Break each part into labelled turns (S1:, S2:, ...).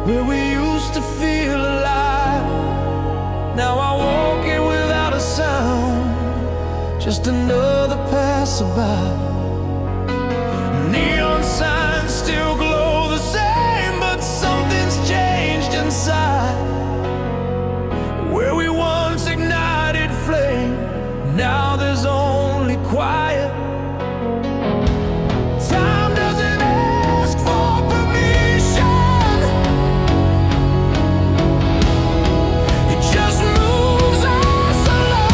S1: where we used to feel alive. Now I walk it without a sound, just another passerby. Neon signs still glow the same, but something's changed inside. Where we once ignited flame, now there's only quiet. Time doesn't ask for permission, it just moves us along.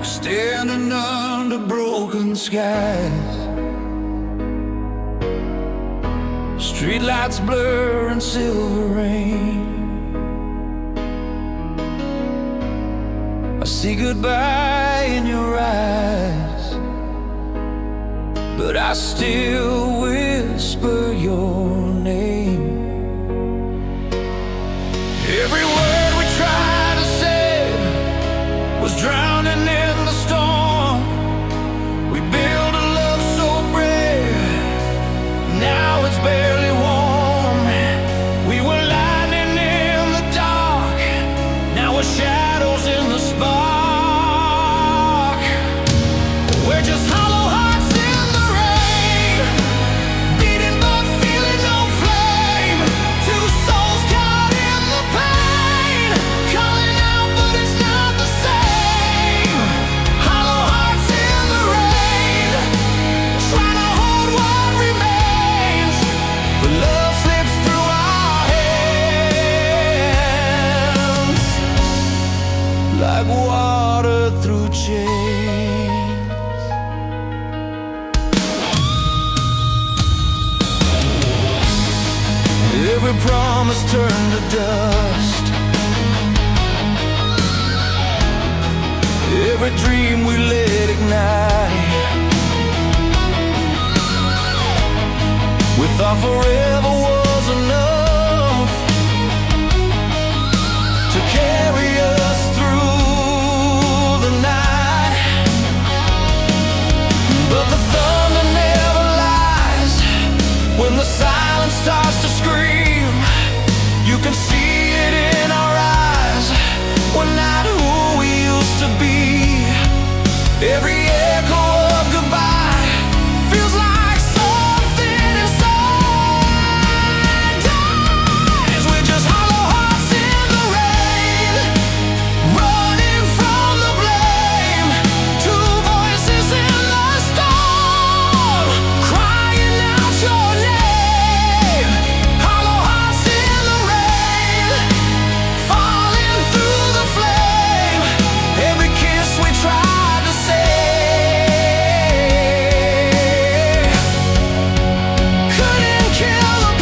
S1: standing under broken skies. Streetlights blur and silver rain. I see goodbye in your eyes, but I still whisper your name. Every word we tried to say was drowning in the storm. We built a love so brave, now it's barely warm. We were lightning in the dark, now we're shadows in the spark. We're just hollow hearts in the rain, beating but feeling no flame. Two souls caught in the pain, calling out but it's not the same. Hollow hearts in the rain, trying to hold what remains, but love slips through our hands like water through chains. Every promise turned to dust, every dream we let ignite. We thought forever was enough to carry us through the night, but the thunder never lies. When the silence starts to scream, you can see it in our eyes. We're not who we used to be. Every echo of goodbye feels like something inside dies. We're just hollow hearts in the rain, running from the blame. Two voices in the storm, crying out your name. Hollow hearts in the rain, falling through the flame. Every kiss we tried to say couldn't kill the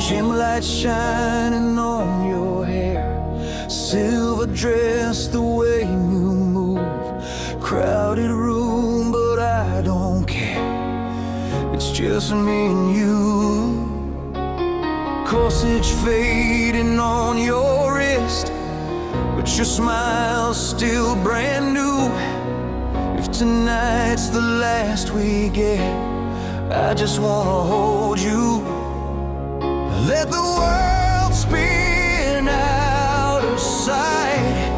S1: gym lights shining on your hair, silver dress, the way you move. Crowded room, but I don't care. It's just me and you. Corsage fading on your wrist, but your smile's still brand new. It Tonight's the last we get. I just wanna hold you. Let the world spin out of sight.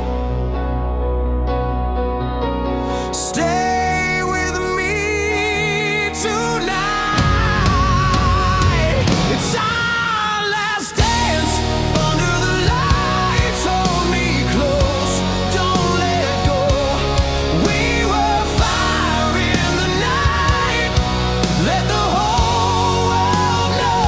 S1: Stay with me tonight. It's our last dance under the lights. Hold me close, don't let go. We were fire in the night. Let the whole world know.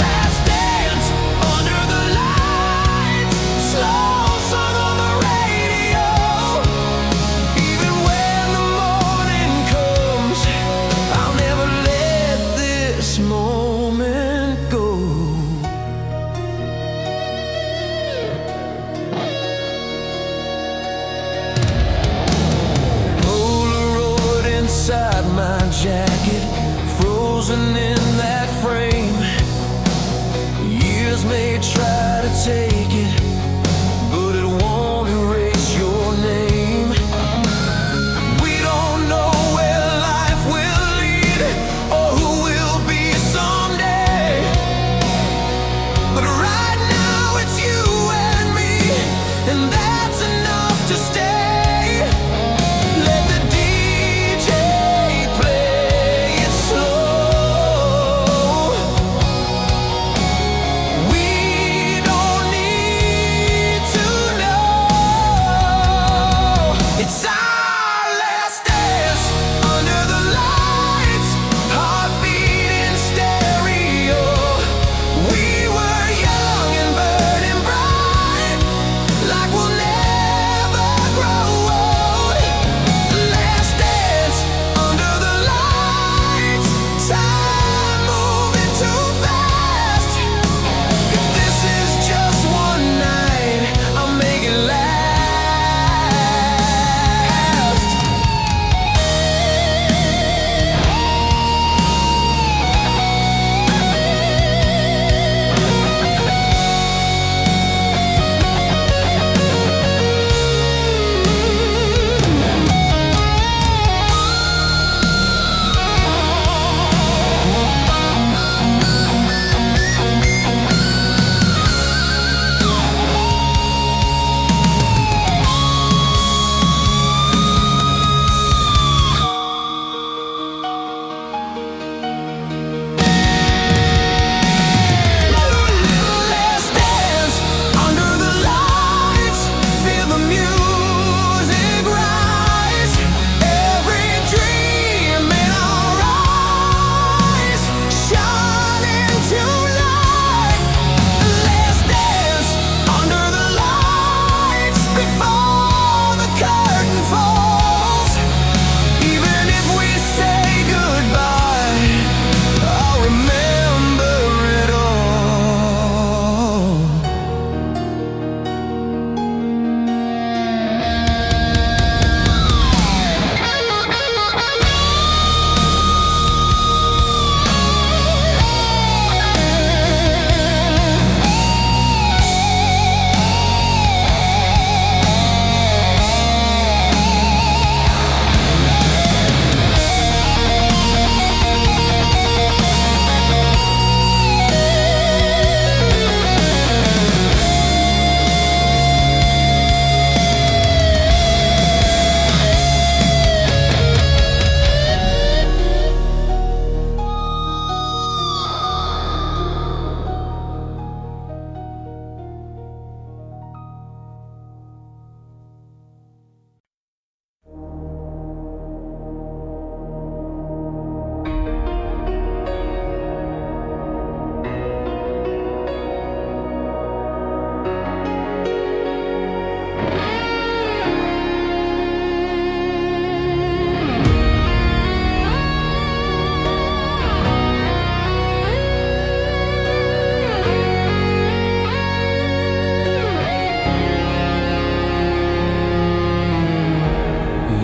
S1: Last dance under the lights. Slow song on the radio. Even when the morning comes, I'll never let this moment go. Polaroid inside my jacket, frozen in that frame. Years may try to take it, but it won't erase your name. We don't know where life will lead or who we'll be someday, but right now it's you and me, and that's enough to stay. Let the DJ play it slow. We don't need to know. It's our last dance under the lights. Heartbeat in stereo. We were young and burning bright, like we'll never grow old. Last dance under the lights. Time moving too fast. If this is just one night, I'll make it last. Last dance under the lights. Feel the music rise. Every dream in our eyes shine into light. Last dance under the lights before the curtain falls. Even if we say goodbye, I'll remember it all.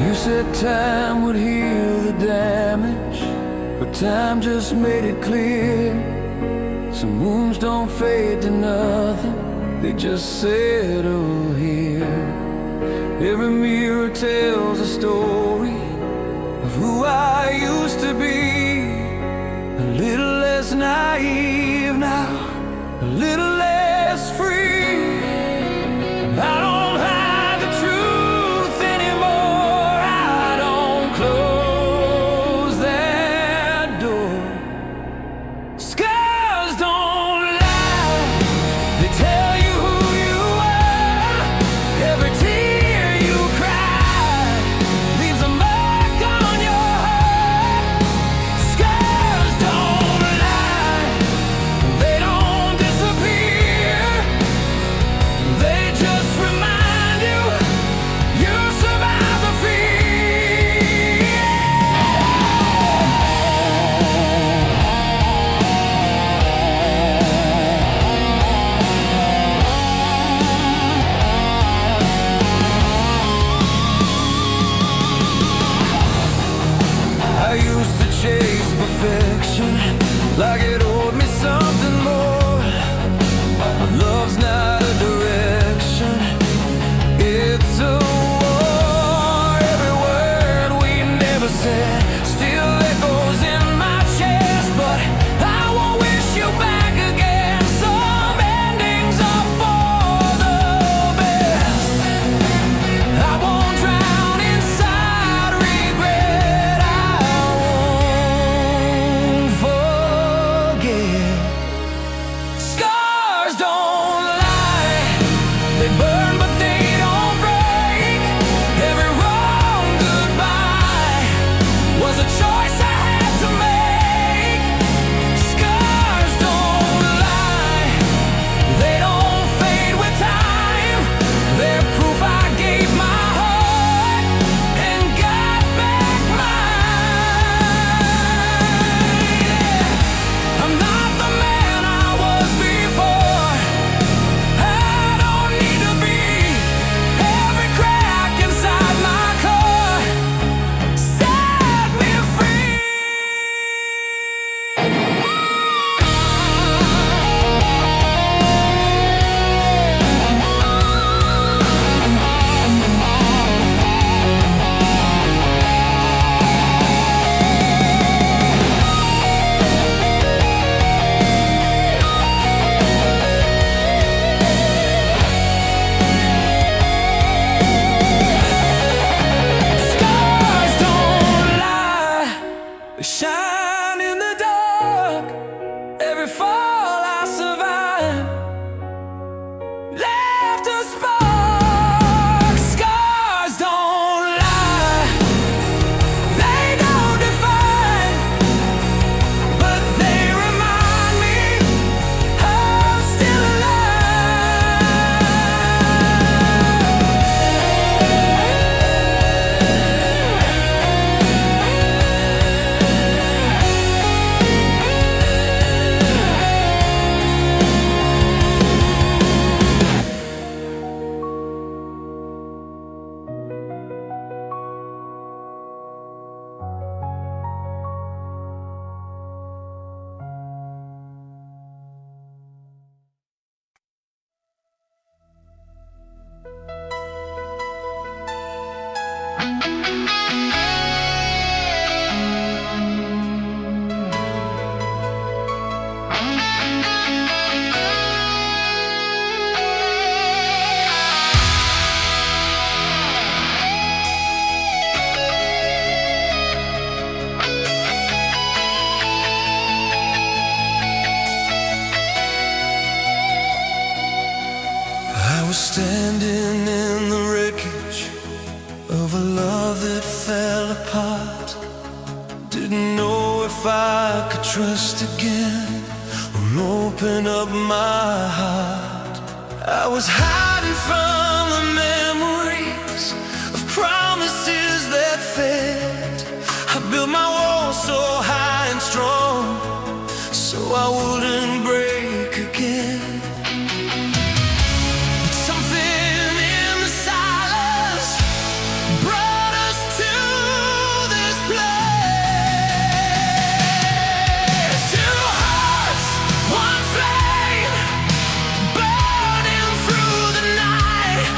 S1: You said time would heal the damage, but time just made it clear. Some wounds don't fade to nothing, they just settle here. Every mirror tells a story of who I used to be. A little less naive now, a little less free. I don't hide the truth anymore. I don't close that door. Scars don't lie, they tell you who you are. Every tear you cry leaves a mark on your heart. Scars don't lie, they don't disappear. They just remind you you survived the fear. I used to chase perfection like it owed me something more. But love's not a direction, it's a war. Every word we never said still echoes in my chest. But I won't wish you back again. Some endings are for the best. I won't drown inside regret. I won't forget. Scars don't lie, they burn but they don't break. Every wrong goodbye was a choice I had to make. Scars don't lie, they don't fade with time. They're proof I gave my heart and got back mine. I'm not the man I was before. I don't need to be. Every crack inside my core set me free. Scars don't lie, they shine in the dark. Every fall I survived left a spark. Scars don't lie, they don't define, but they remind me I'm still I was standing in the wreckage of a love that fell apart. Didn't know if I could trust again or open up my heart. I was hiding from the memories of promises that failed. I built my walls so high and strong so I wouldn't break again. Something in the silence brought us to this place. Two hearts, one flame, burning through the night.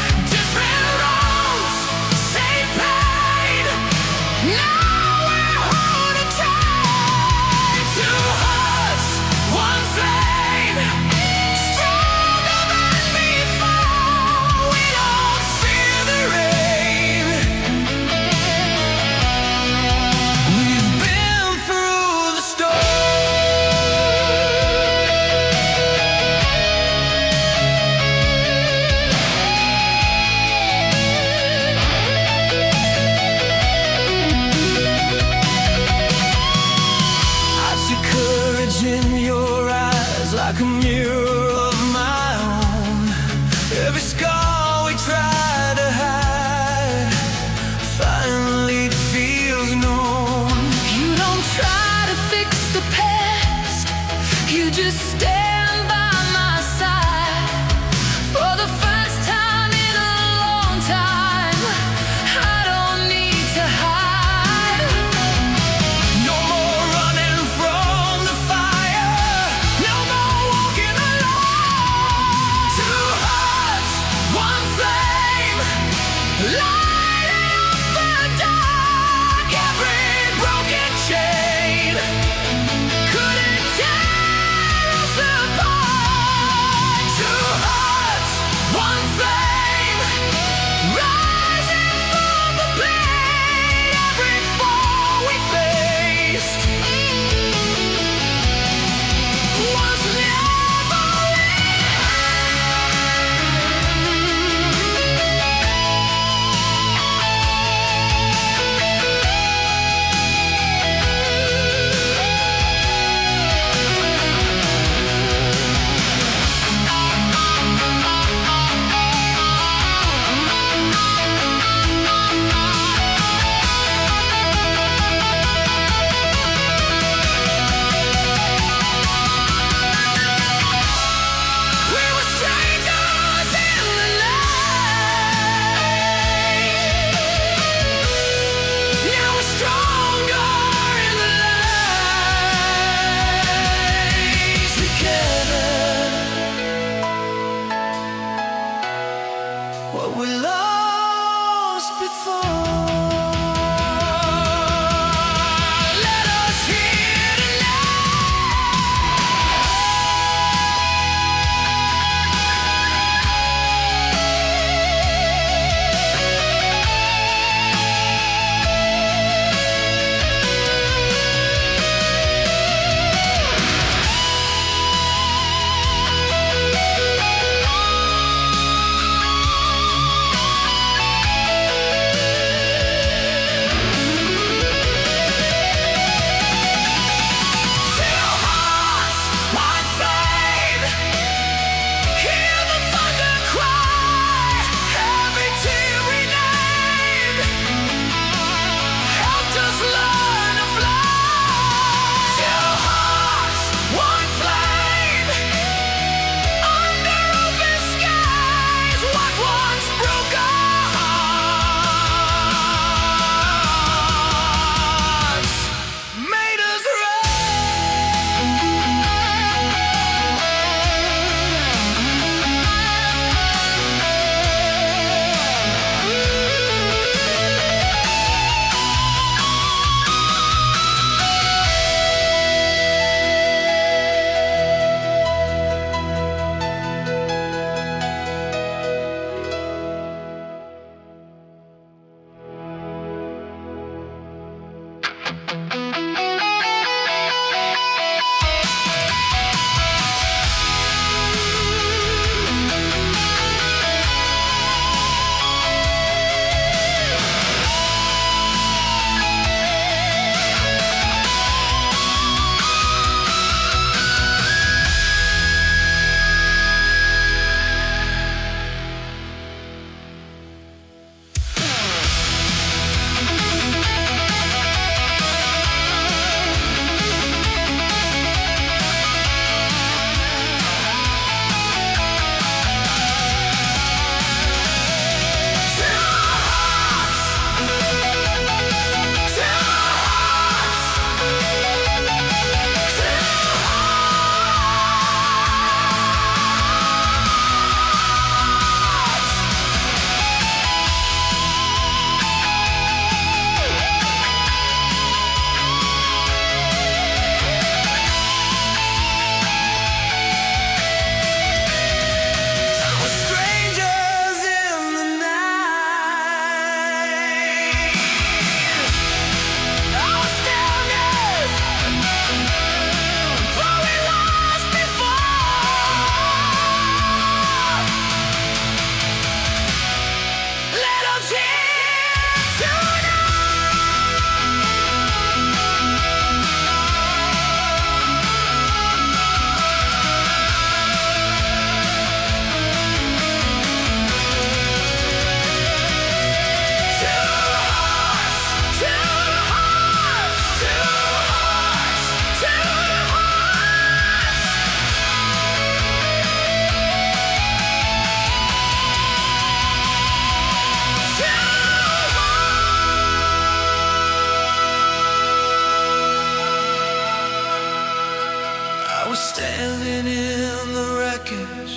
S1: was standing in the wreckage.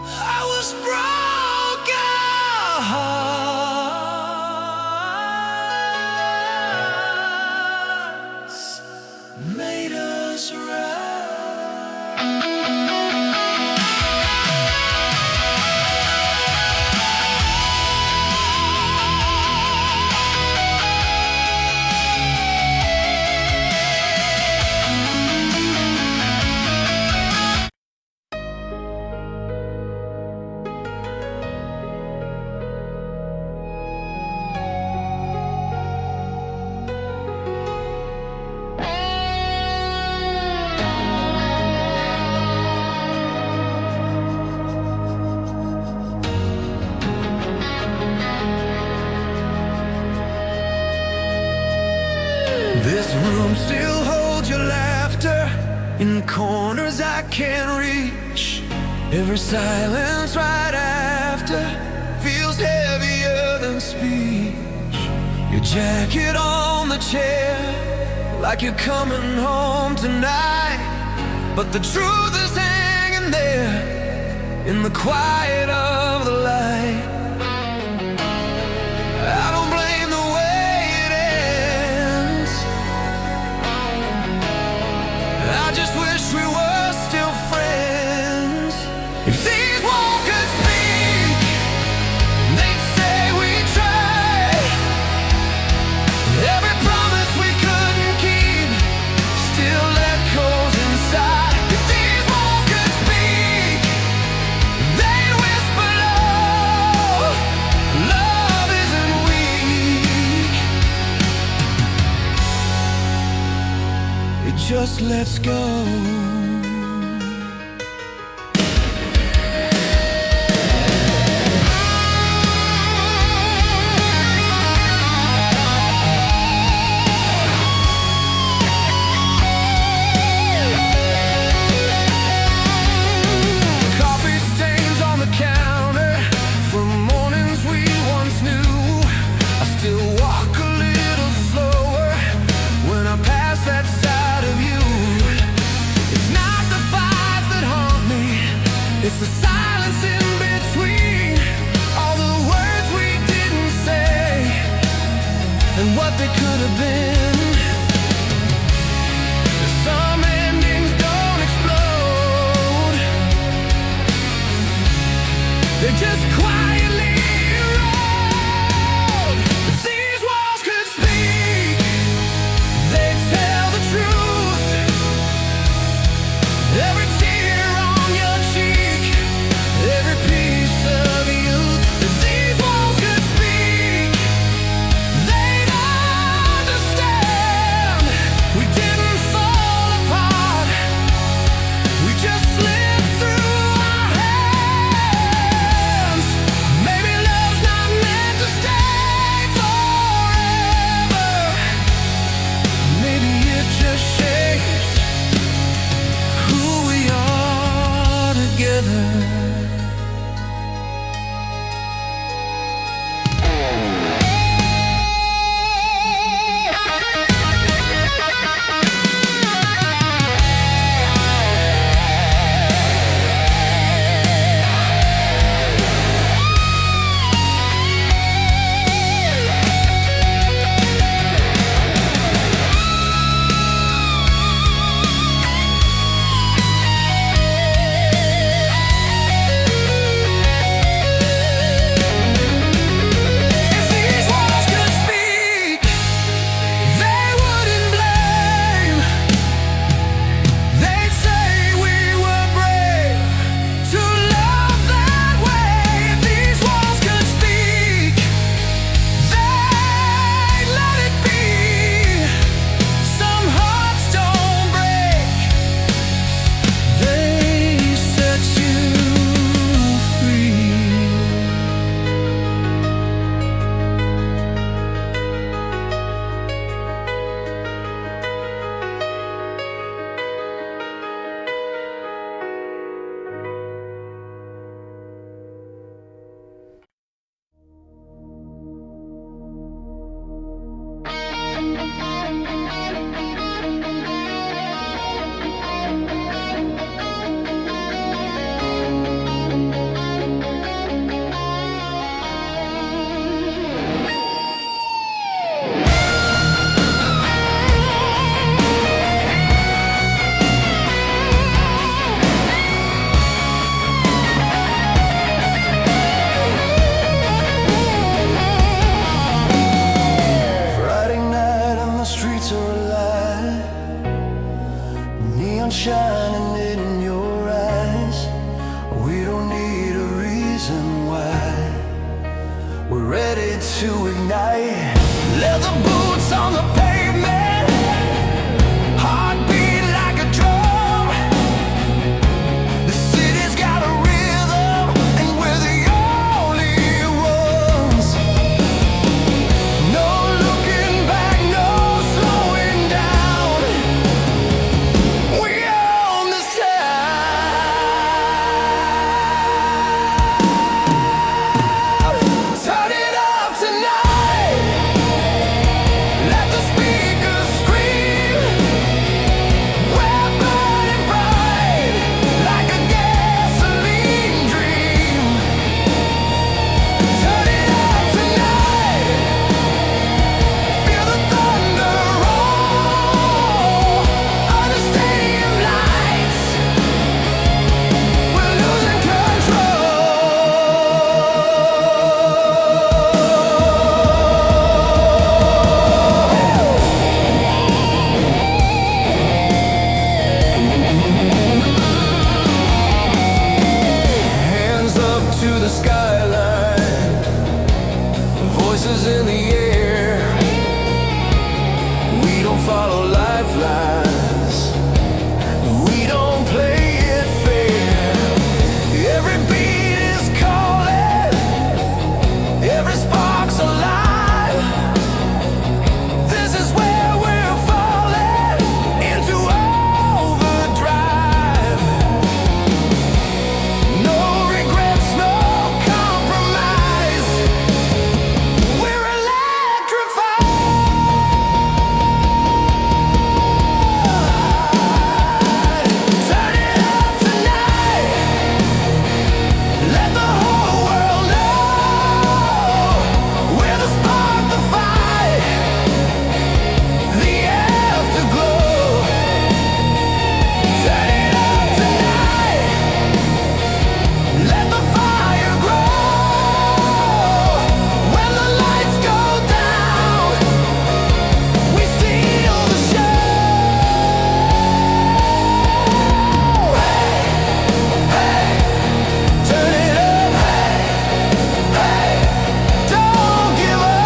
S1: I was broken. Made us This room still holds your laughter in corners I can't reach. Every silence right after feels heavier than speech. Your jacket on the chair, like you're coming home tonight. But the truth is hanging there in the quiet of the light. I don't blame the way it ends. I just wish we were still friends. If these walls could speak, they'd say we tried. Every promise we couldn't keep still echoes inside. If these walls could speak, they'd whisper low, love isn't weak, it just lets go. Coffee stains on the counter from mornings we once knew. I still walk a little slower when I pass that side of you. It's not the fights that haunt me, it's the silence in between. All the words we didn't say and what they could have been. Some endings don't explode, they just quietly erode. If these walls could speak, they'd tell the truth. Every tear on your cheek, every piece of youth. If these walls could speak, they'd understand. to ignite. Leather boots on the pavement, heartbeat like a drum. The city's got a rhythm, and we're the only ones. No looking back, no slowing down. We own this town. Turn it up tonight. Let the speakers scream. We're burning bright like a gasoline dream. Turn it up tonight. Feel the thunder roll under stadium lights. We're losing control. Hands up to the skyline, voices in the air. We don't follow lifelines, we don't play it fair. Every beat is calling, every spark's alive. This is where we're falling into overdrive. No regrets, no compromise. We're electrified. Turn it up tonight. Let the whole world know we're the spark, the fight, the afterglow. Turn it up tonight. Let the fire grow. When the lights go down, we steal the show. Hey, hey, turn it up. Hey, hey, don't give up.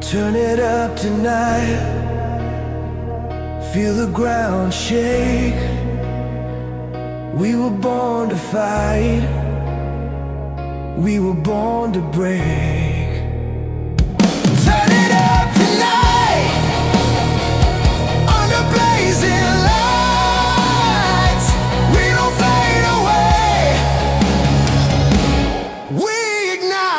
S1: Turn it up tonight. Feel the ground shake. We were born to fight. We were born to break. Turn it up tonight. Under blazing lights. We don't fade away. We ignite.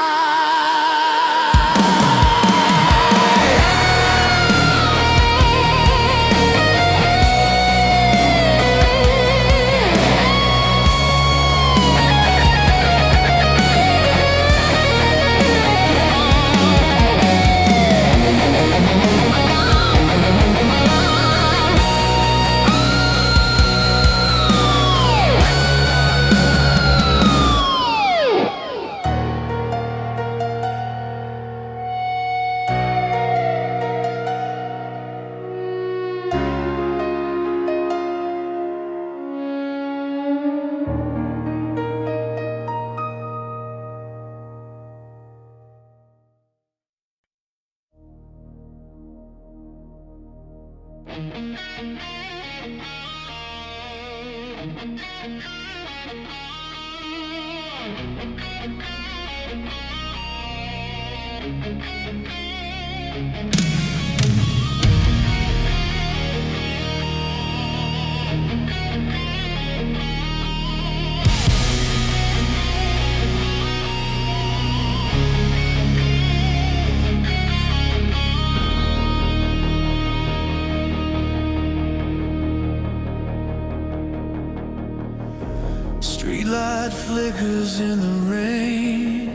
S1: Streetlight flickers in the rain.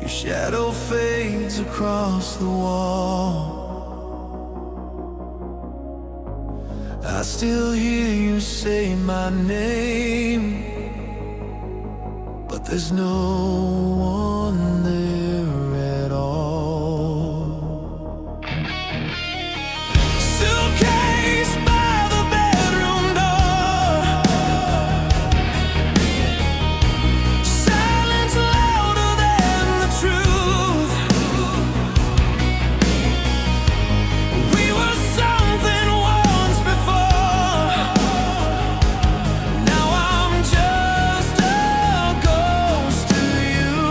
S1: Your shadow fades across the wall. I still hear you say my name, but there's no one there at all. Suitcase by the bedroom door, silence louder than the truth. We were something once before. Now I'm just a ghost to you.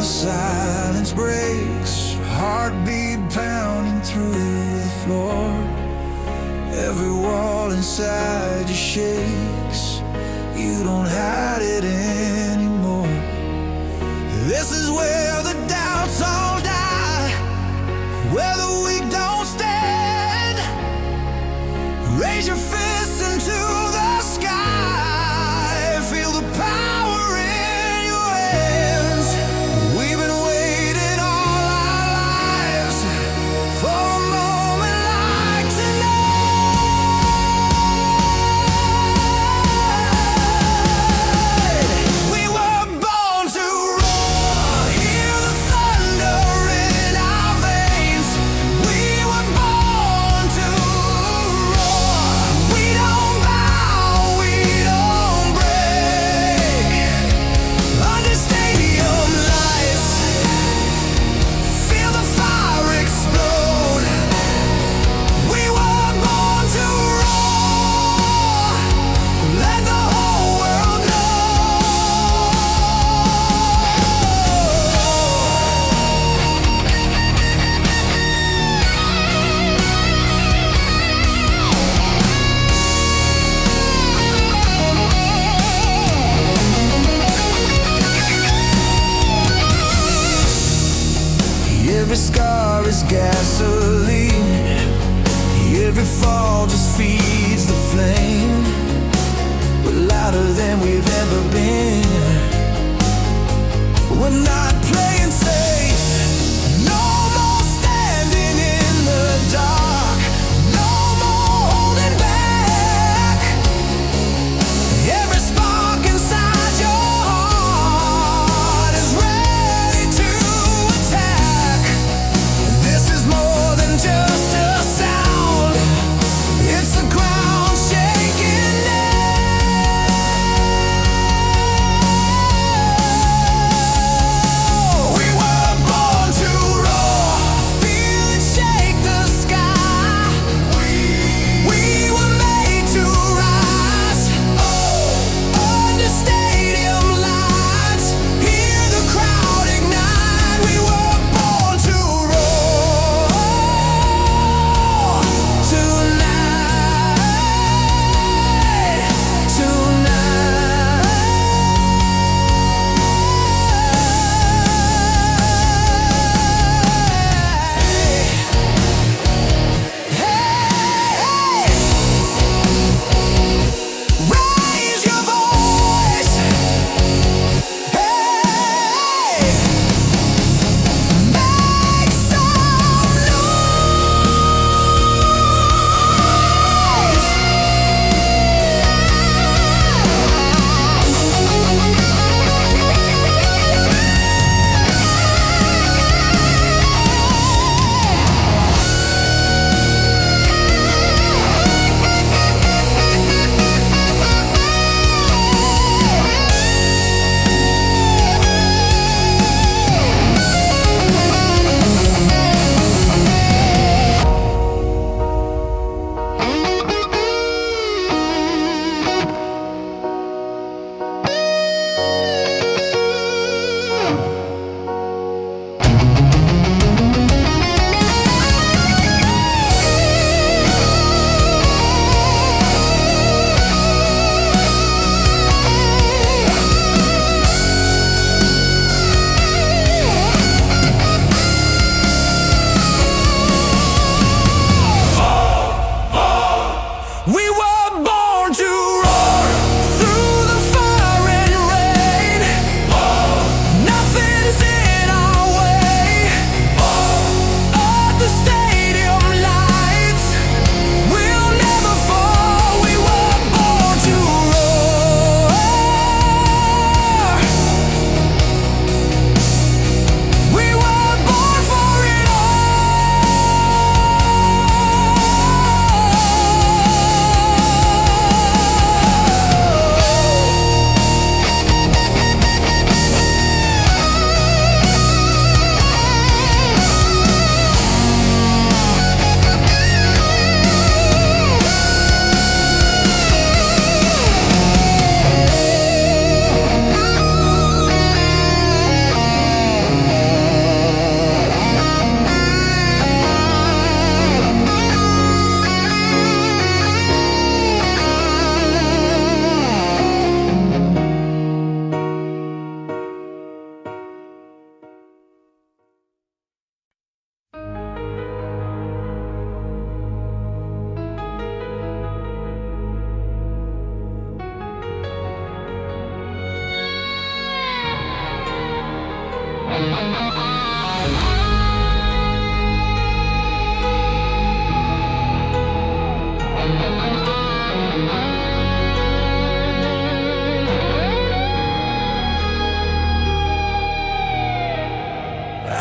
S1: the silence breaks, heartbeat pounding through the floor. Every wall inside you shakes, you don't hide it anymore. This is where the doubts all die, where the weak don't stand. Raise your fists into the sky, feel the power in your hands. We've been waiting all our lives for a moment like tonight. We were born to roar, hear the thunder in our veins. We were born to roar. We don't bow, we don't break. Under stadium lights, feel the fire explode. We were born to roar, let the whole world know. Every scar is gasoline, every fall just feeds the flame. We're louder than we've ever been. We're not playing safe, no more standing in the dark, no more holding back. Every spark inside your heart is ready to attack. This is more than just a sound, it's the ground shaking now.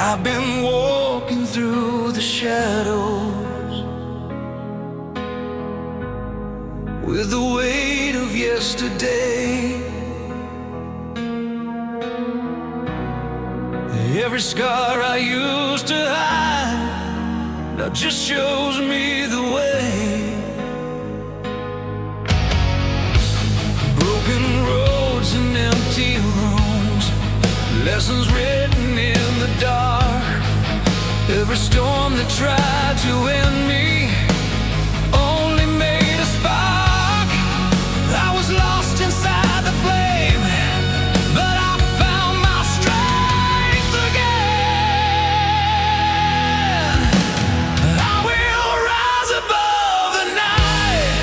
S1: I've been walking through the shadows with the weight of yesterday. Every scar I used to hide now just shows me the way. Broken roads and empty rooms, lessons written in the dark. Every storm that tried to end me only made a spark. I was lost inside the flame, but I found my strength again. I will rise above the night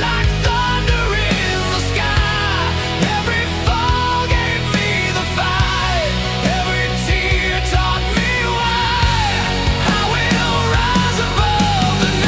S1: like thunder in the sky. Every fall gave me the fight, every tear taught me why. I will rise above the night.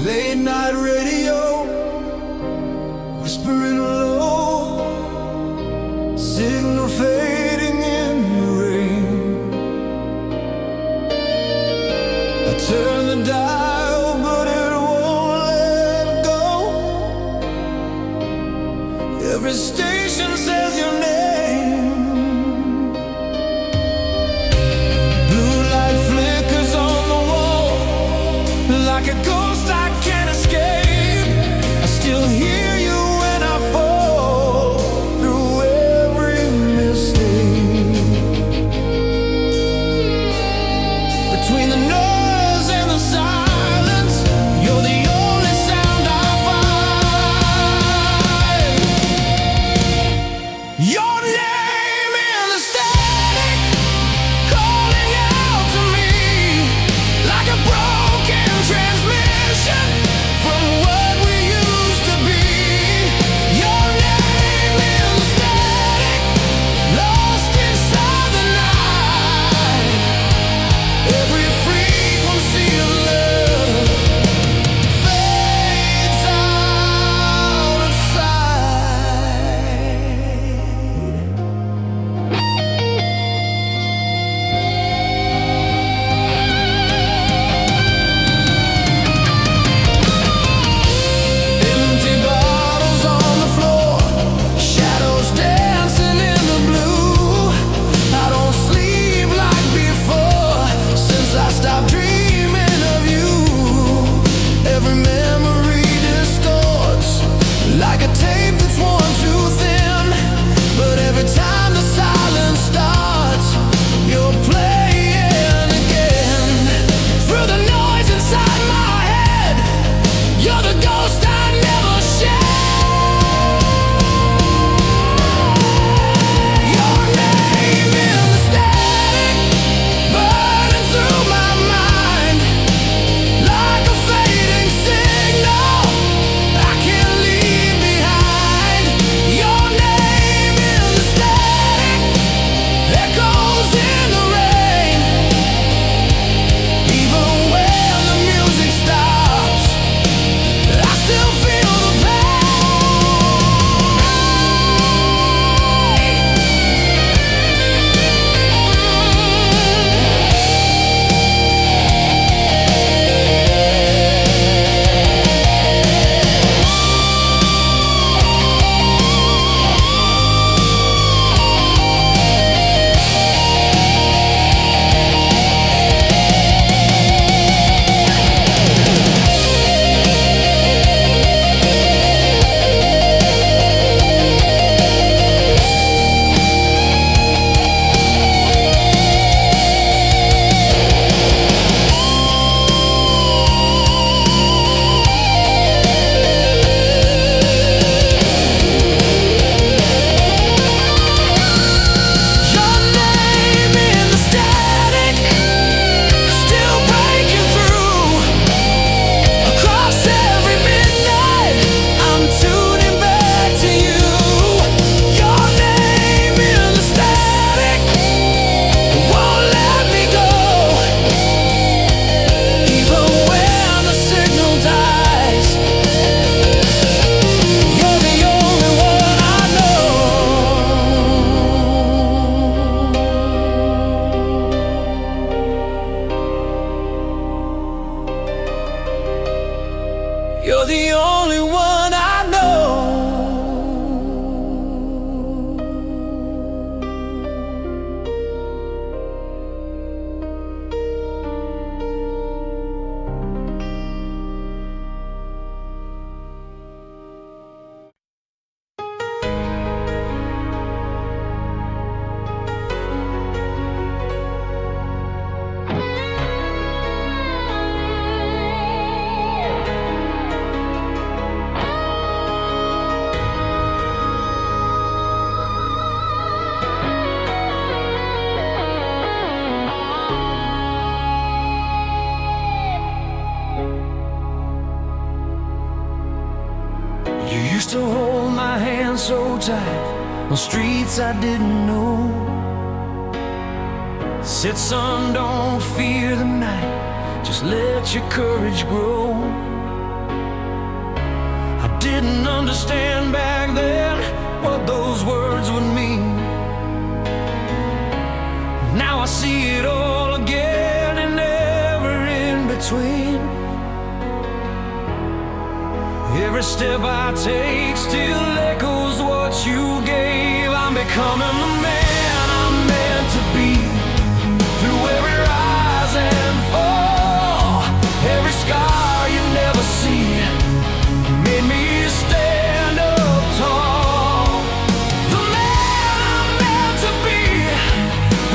S1: Late night radio, whispering low, signal fading in the rain. I turn the dial, but it won't let go. Every station says your name. Blue light flickers on the wall, like a ghost I can't escape. I still hear you when I fall through every mistake. Between the noise and the silence, you're the only sound I find. Your name in the static, calling out to me like a broken transmission from what we used to be. Your name in the static, lost inside the night. Every frequency of love fades out of sight. Empty bottles on the floor, shadows dancing in the blue. I don't sleep like before since I stopped dreaming of you. Every memory distorts like a tape that's worn too thin. But every time the silence starts, you're playing again. Through the noise inside my head, you're the ghost I never shed. Your name in the static, burning through my mind like a fading signal I can't leave behind. Your name in the static, echoes in the rain. Even when the music stops, I still feel the Your name in the static, still breaking through. Across every midnight, I'm tuning back to you. Your name in the static, won't let me go. Even when the signal dies, you're the only one I know. You're the only one I know. You used to hold my hand so tight on streets I didn't know. Said, son, don't fear the night, just let your courage grow. didn't understand back then what those words would mean. Now I see it all again and never in between. Every step I take still echoes what you gave. I'm becoming the man I'm meant to be. Through every rise and fall, every scar you never see made me stand up tall. The man I'm meant to be,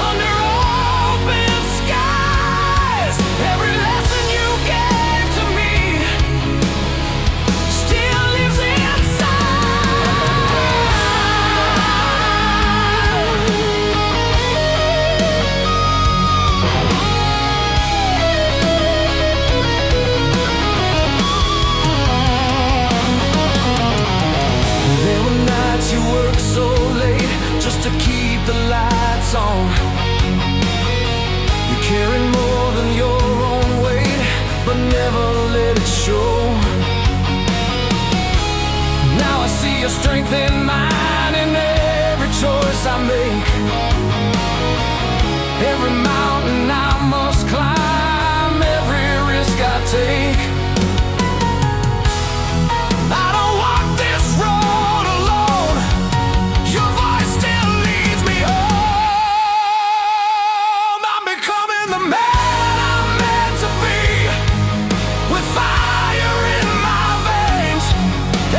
S1: under open skies. Every lesson you gave to me still lives inside. There were nights you worked so late just to keep the lights on. You carried more than your own weight, but never let it show. Now I see your strength in mine in every choice I make. Every mountain I must climb, every risk I take. I don't walk this road alone. Your voice still leads me home. I'm becoming the man I'm meant to be, with fire in my veins.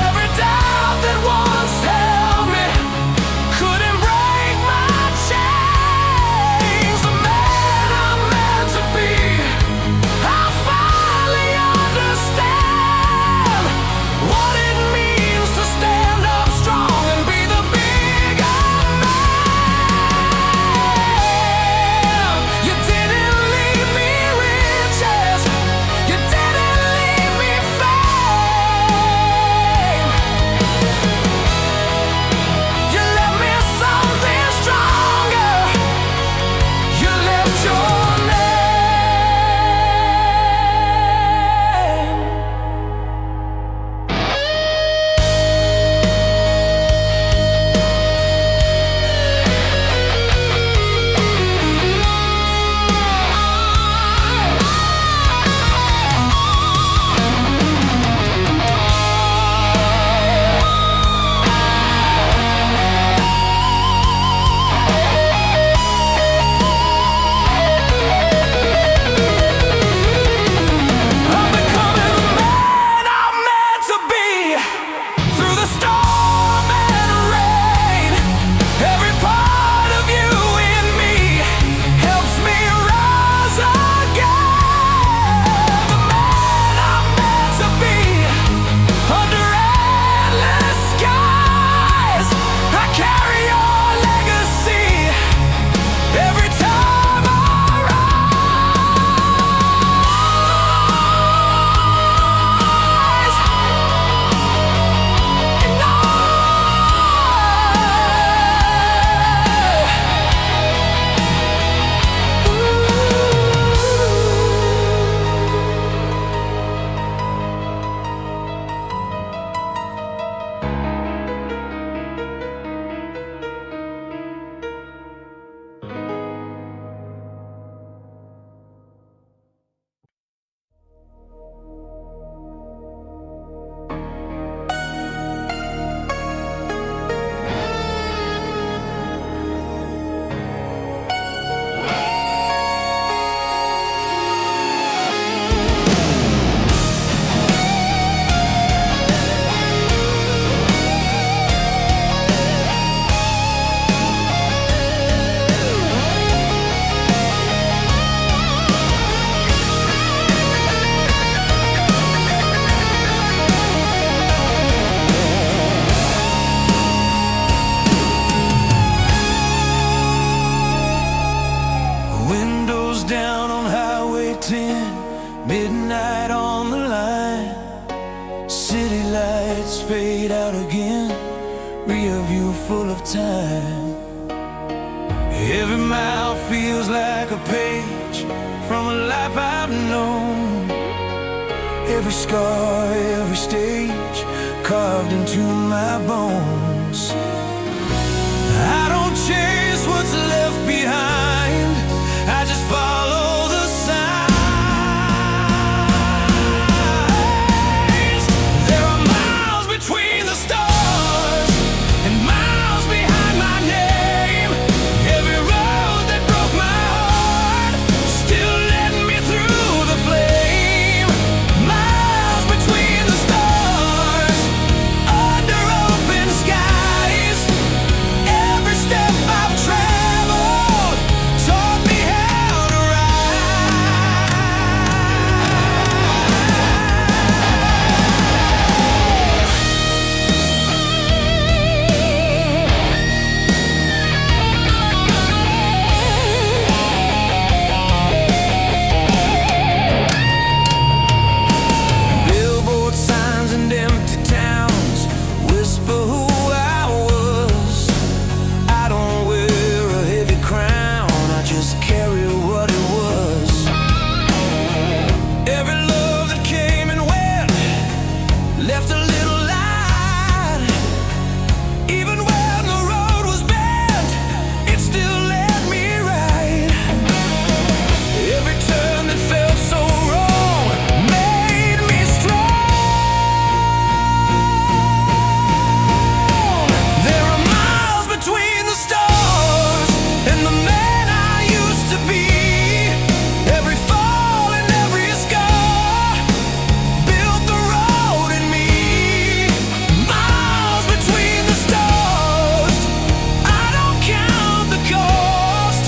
S1: Every doubt that once held me couldn't break my chains. The man I'm meant to be, I finally understand what it means to stand up strong and be the bigger man. You didn't leave me riches, you didn't leave me fame. You left me something stronger. You left your name. I'm becoming the man I'm meant to be. Through the storm and rain, every part of you in me helps me rise again. The man I'm meant to be, under endless skies. I carry your legacy every time I rise. And windows down on Highway 10, midnight on the line. City lights fade out again, rear view full of time. Every mile feels like a page from a life I've known. Every scar, every stage, carved into my bones. I don't chase what's left behind, I just follow the signs. There are miles between the stars and miles behind my name. Every road that broke my heart still led me through the flame. Miles between the stars, under open skies. Every step I've traveled taught me how to billboard signs and empty towns whisper who I was. I don't wear a heavy crown, I just carry what it was. Every love that came and went left a little light. Even when the road was bent, it still led me right. Every turn that felt so wrong made me strong. There are miles between the stars and the man I used to be. Every fall and every scar built the road in me. Miles between the stars, I don't count the cost.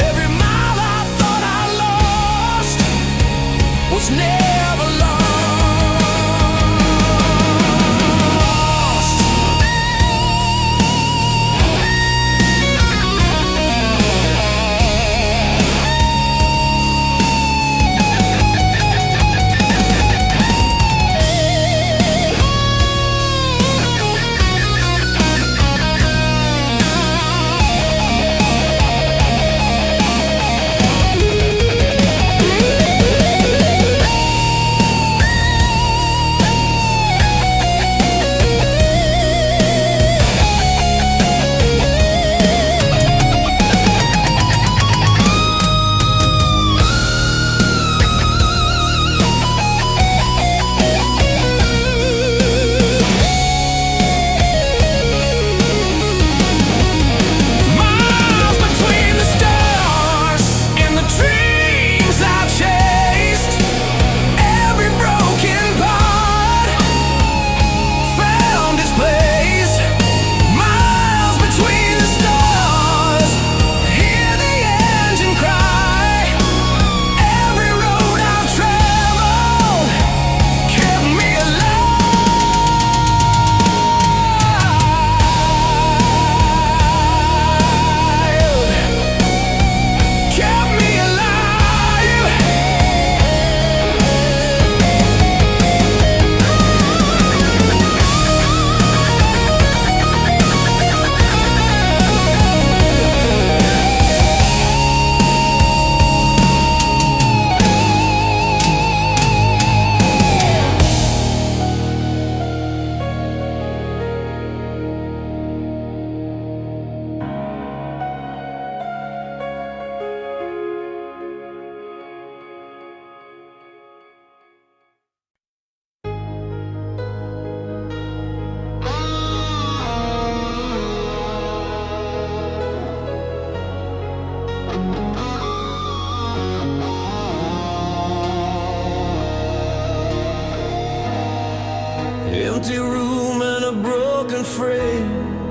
S1: Every mile I thought I lost was never lost. Miles between the stars and the dreams I chased. Every broken part found its place. Miles between the stars, hear the engine cry. Every road I've traveled kept me alive. Kept me alive. Empty room and a broken frame.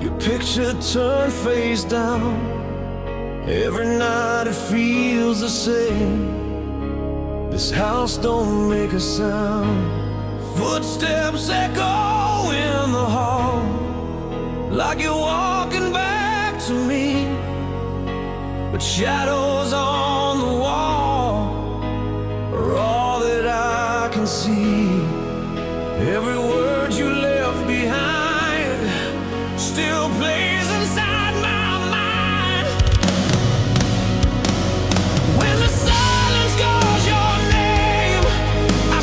S1: Your picture turned face down. Every night it feels the same. This house don't make a sound. Footsteps echo in the hall, like you're walking back to me. But shadows on the wall are all that I can see. Every word you left behind still plays inside my mind. When the silence calls your name, I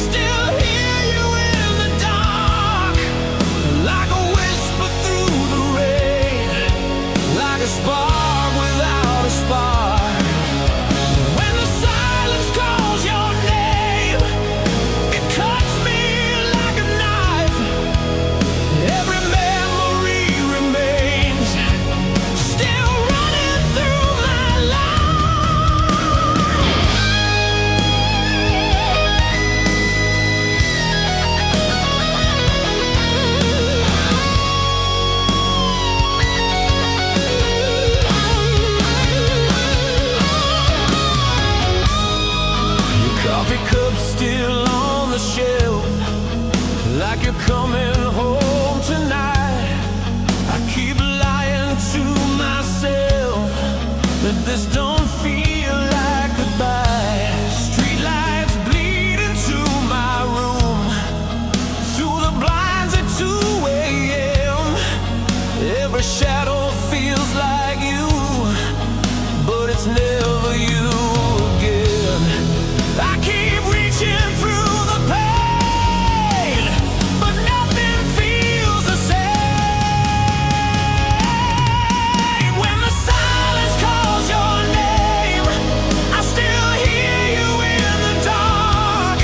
S1: Coffee cup still on the shelf, like you're coming home tonight. I keep lying to myself that this don't feel like goodbye. Street lights bleed into my room, through the blinds at 2 a.m. Every shadow feels like you, but it's never you again. I keep reaching through the pain, but nothing feels the same. When the silence calls your name, I still hear you in the dark,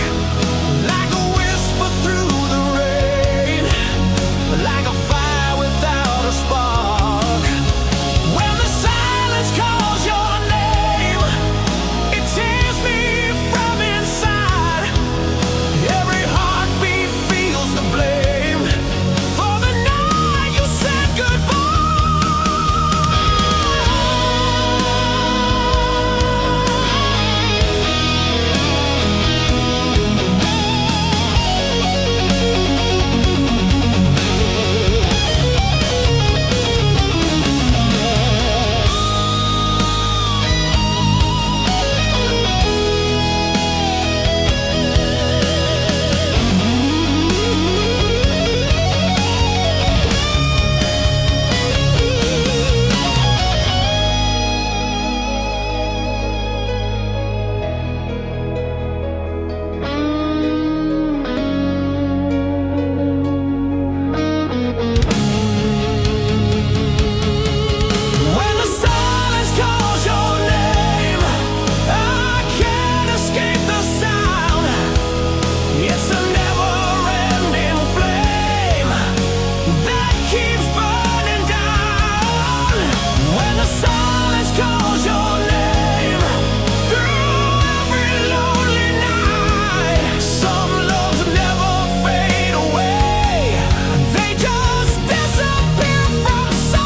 S1: like a whisper through the rain, like a fire without a spark. When the silence calls your name, it tears me from inside. Every heartbeat feels the blame for the night you said When the silence calls your name, I can't escape the sound. It's a never-ending flame that keeps burning down. When the silence calls your name, through every lonely night, some loves never fade away. They just disappear from sight.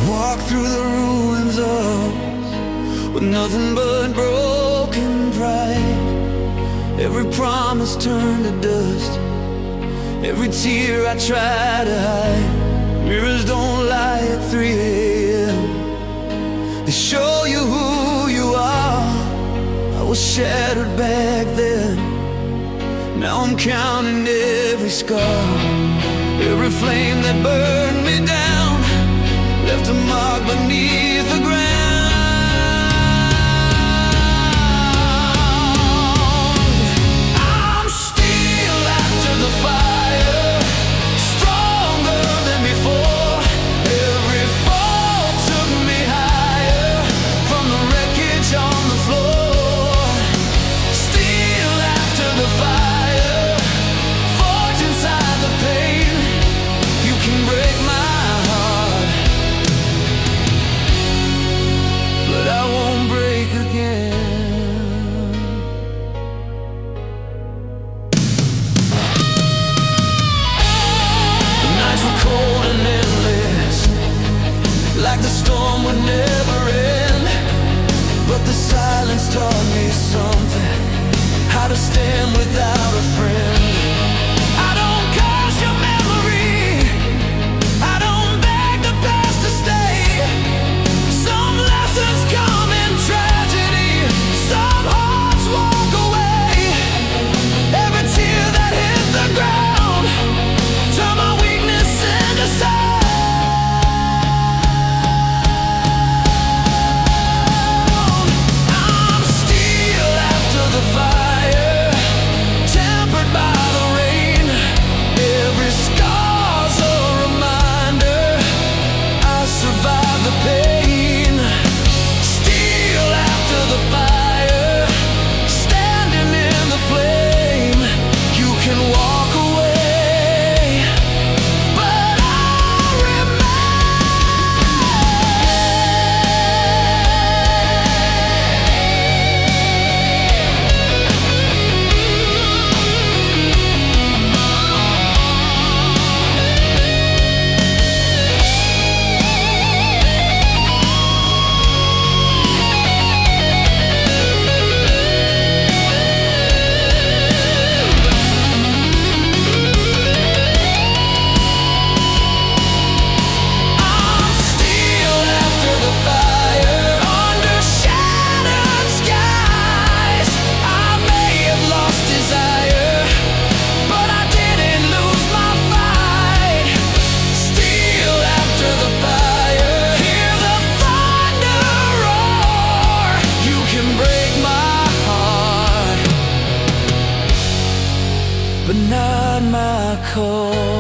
S1: Walk through the ruins of with nothing but broken pride. Every promise turned to dust, every tear I try to hide. Mirrors don't lie at 3 a.m. They show you who you are. I was shattered back then, now I'm counting every scar. Every flame that burned me down left a mark beneath the ground. I'm still after the fire, stronger than before. Every fall took me higher from the wreckage on the floor. Still after the fire, forged inside the pain. You can break my heart, but I won't break again. The nights were cold and endless, like the storm would never end. But the silence taught me something, how to stand without a not my call.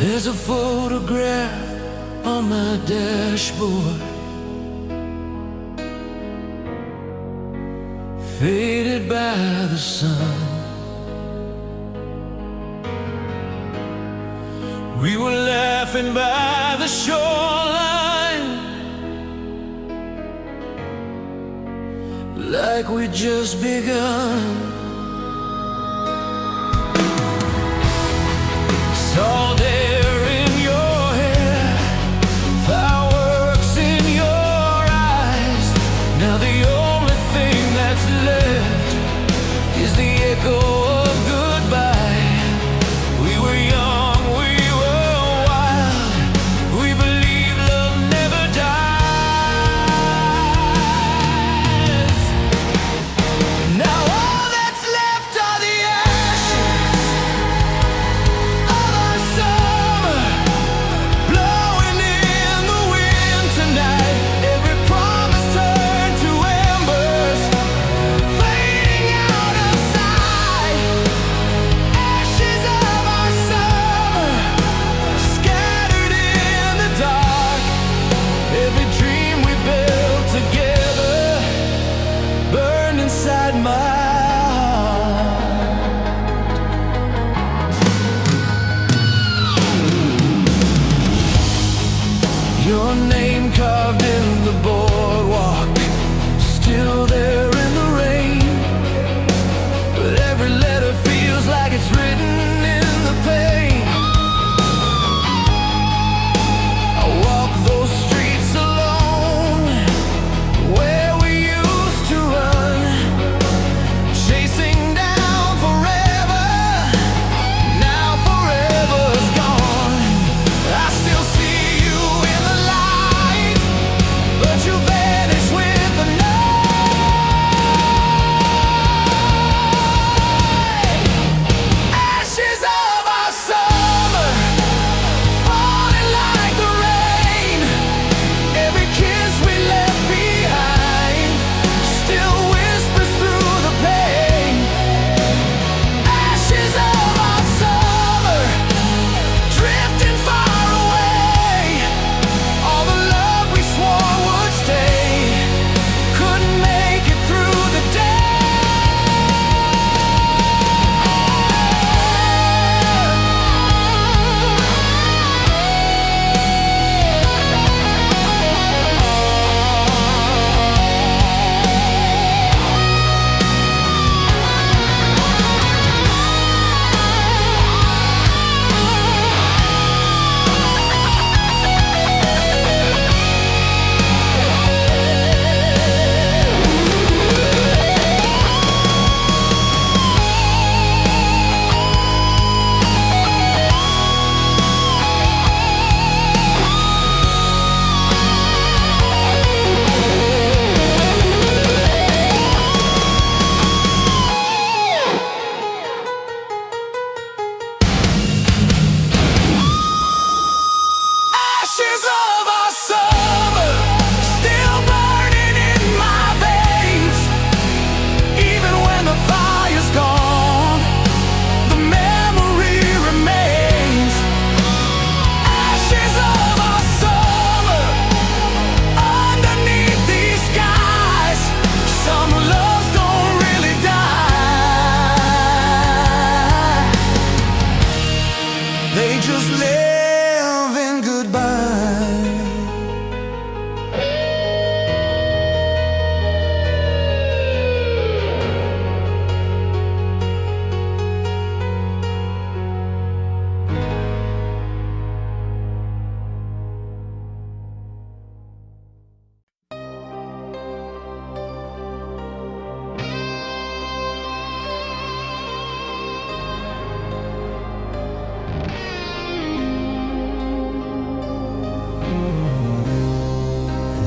S1: There's a photograph on my dashboard, faded by the sun. We were laughing by the shoreline, like we'd just begun. Saw there in your hair, fireworks in your eyes. Now the only thing that's left is the echo of goodbye. We were young, we were wild, we believed love never dies. Now all that's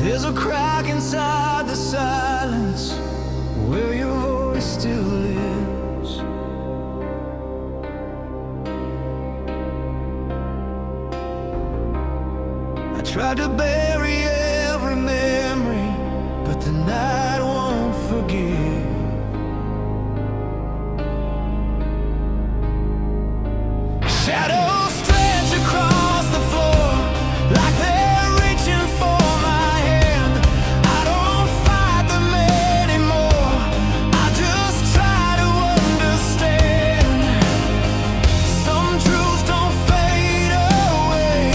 S1: There's a crack inside the silence where your voice still lives. I tried to bury every memory, but the night won't forgive. Shadows stretch across the floor like they're reaching for my hand. I don't fight them anymore, I just try to understand. Some truths don't fade away,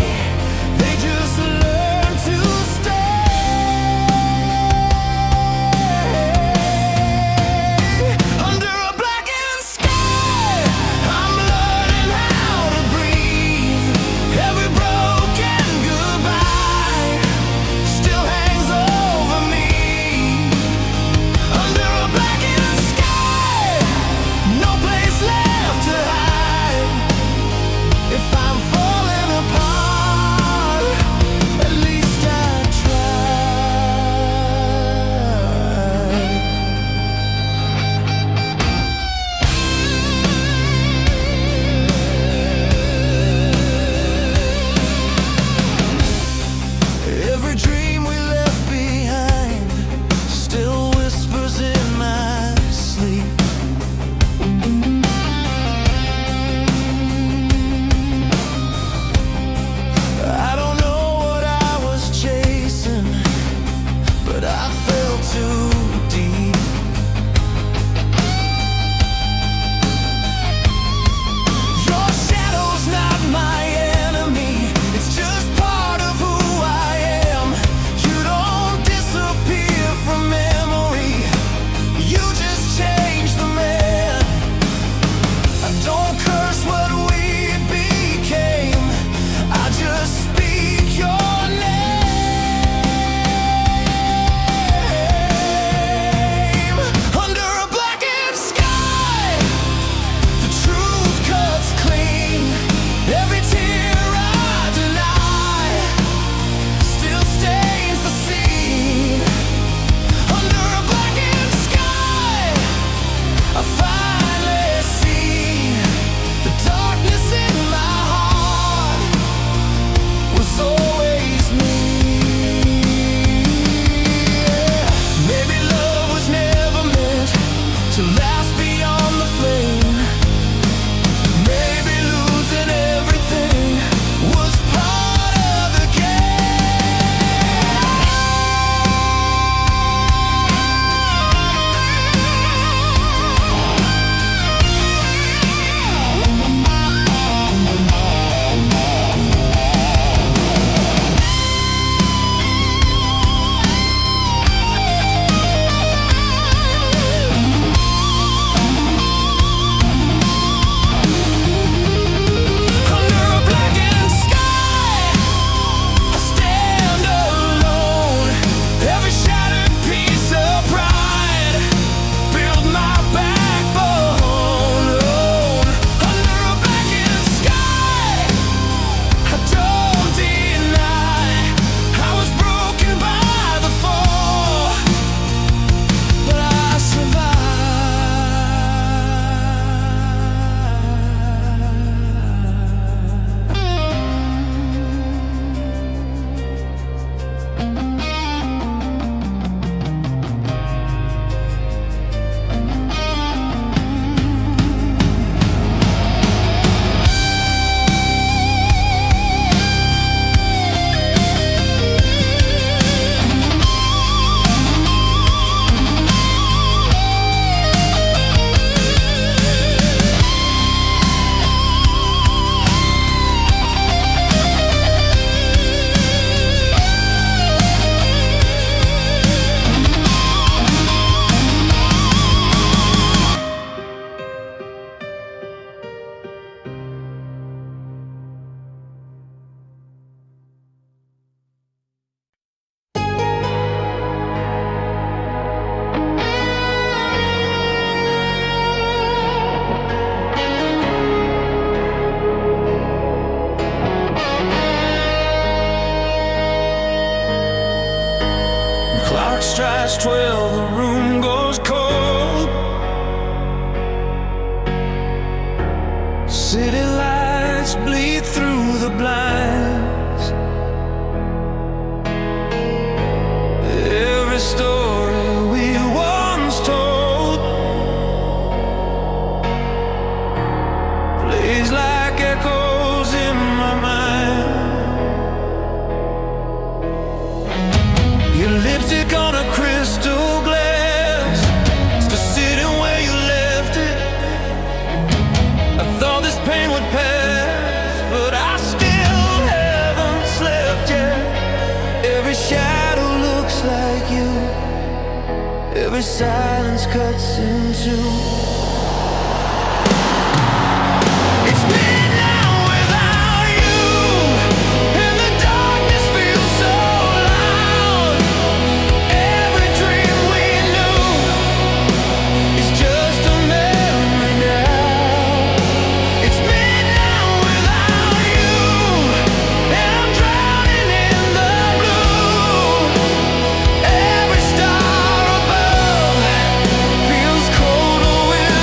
S1: they just learn to Clock strikes 12, the room goes cold. City lights bleed through the blinds. Every story we once told plays like echoes in my mind. Your lipstick on a crystal glass, still sitting where you left it. I thought this pain would pass, but I still haven't slept yet. Every shadow looks like you, every silence cuts in two. It's midnight without you, and the darkness feels so loud. Every dream we knew is just a memory now. It's midnight without you, and I'm drowning in the blue. Every star above feels colder with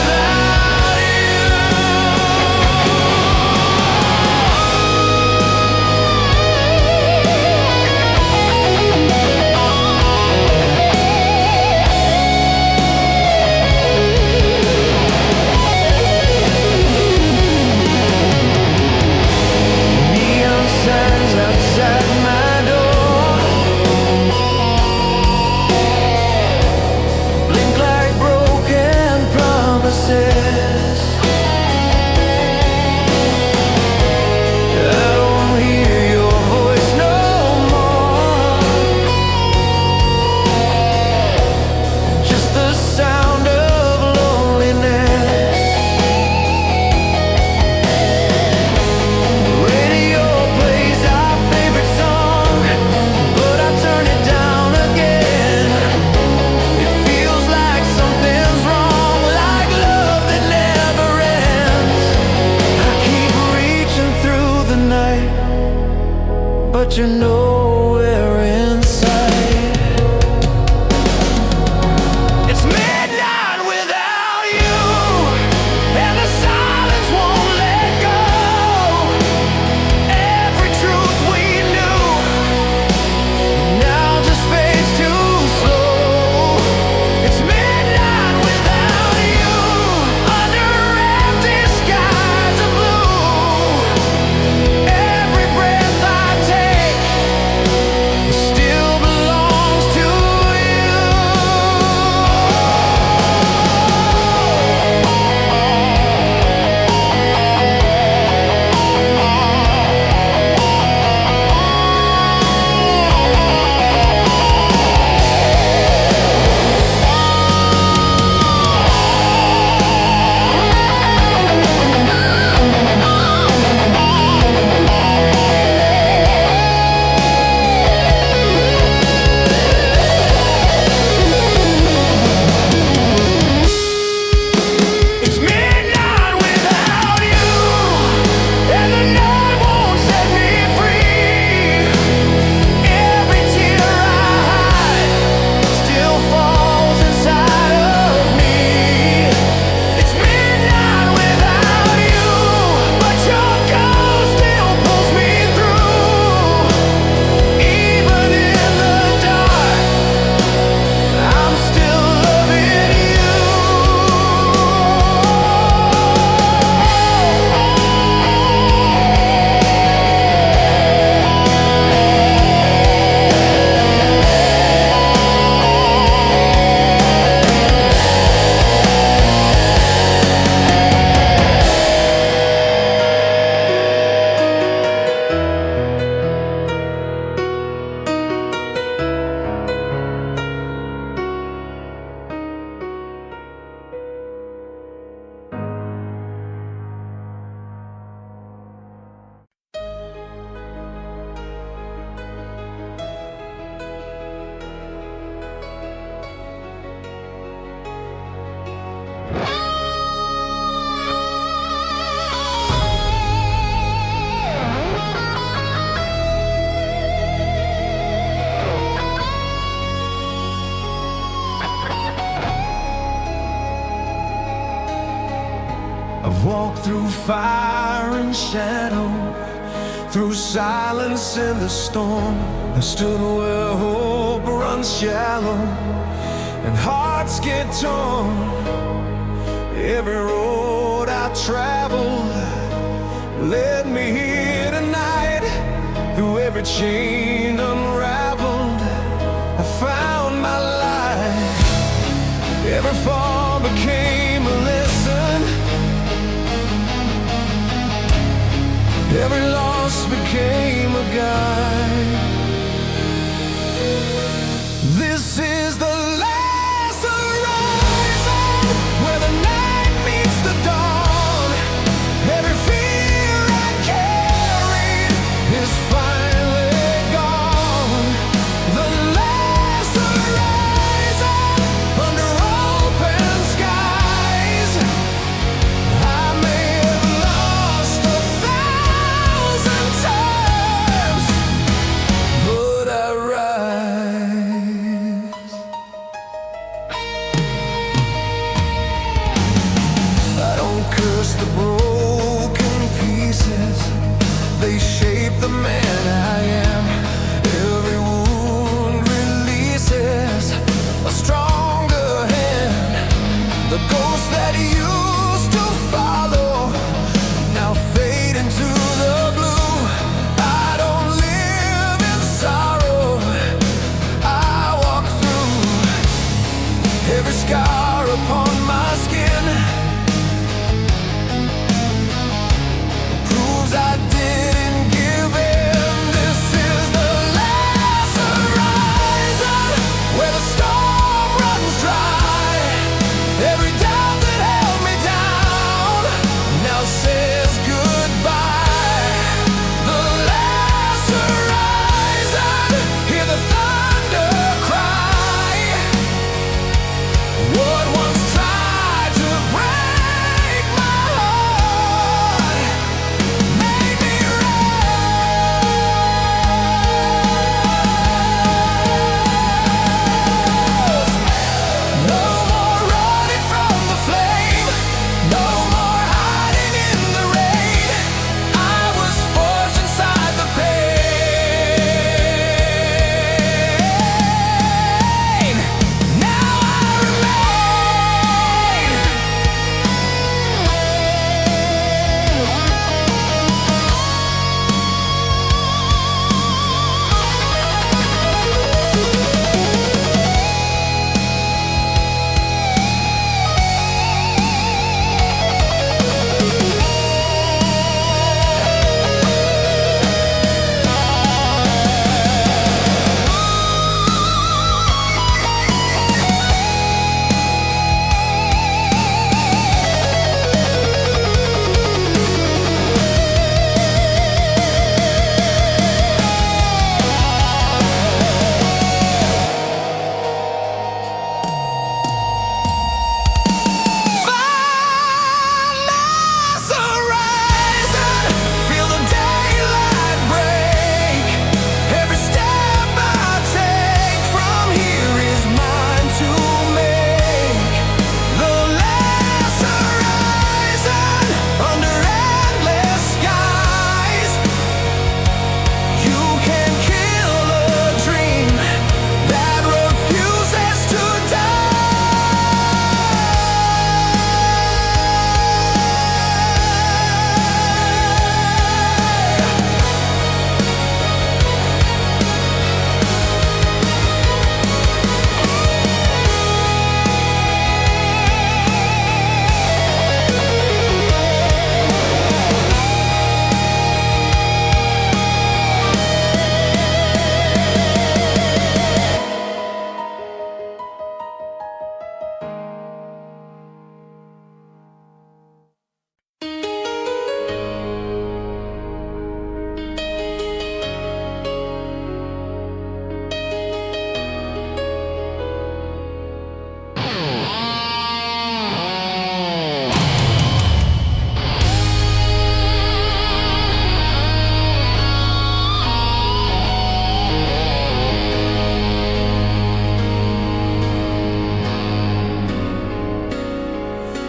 S1: Walk through fire and shadow, through silence in the storm. I stood where hope runs shallow and hearts get torn. Every road I traveled led me here tonight. Through every chain unraveled, I found my life. Every fall became a lesson, every loss became a guide. This is the last horizon, where the night meets the dawn. Every fear I carried is finally gone. The last horizon, under open skies. I may have lost 1,000 times,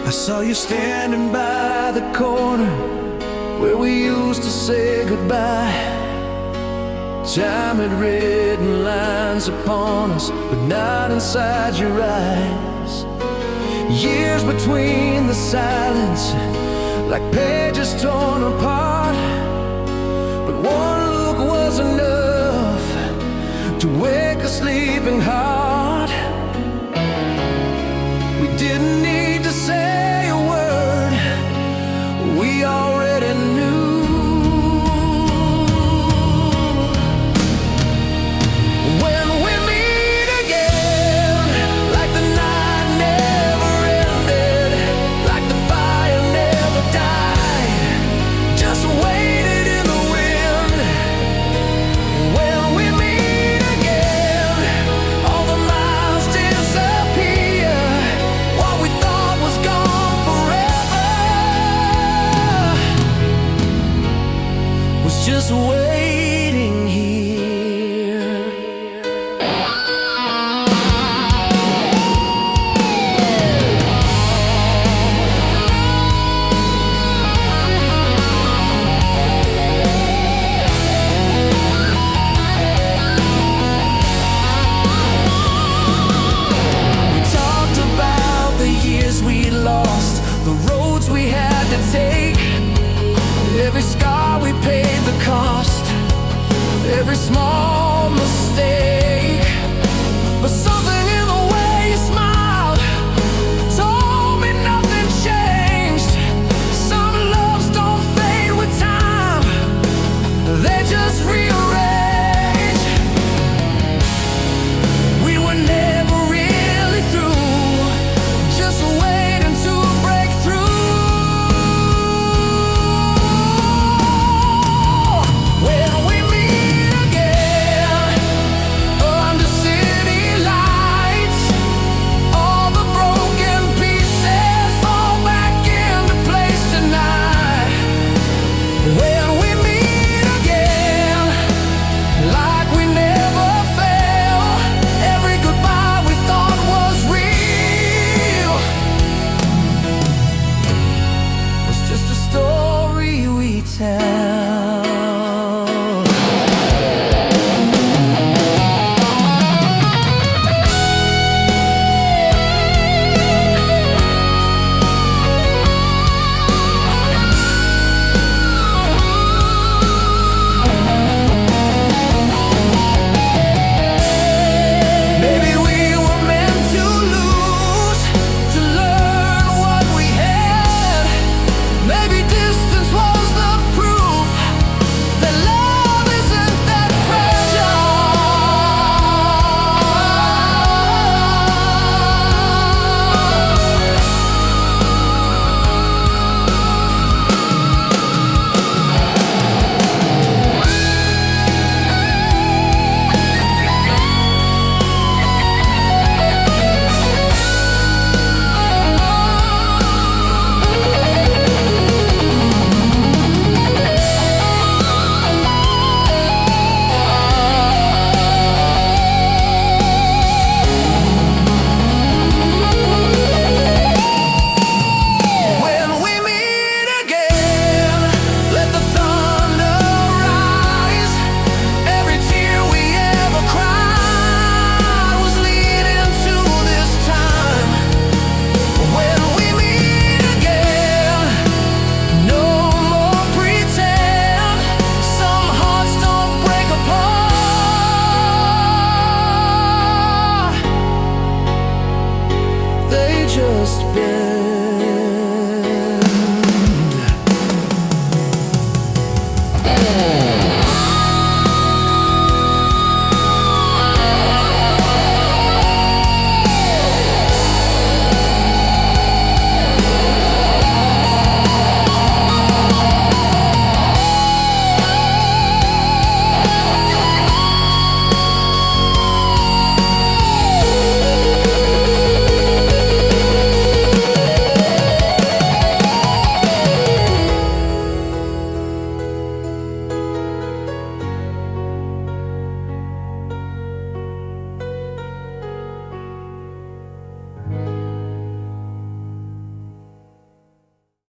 S1: I saw you standing by the corner where we used to say goodbye. Time had written lines upon us, but not inside your eyes. Years between the silence, like pages torn apart. But one look was enough to wake a sleeping heart.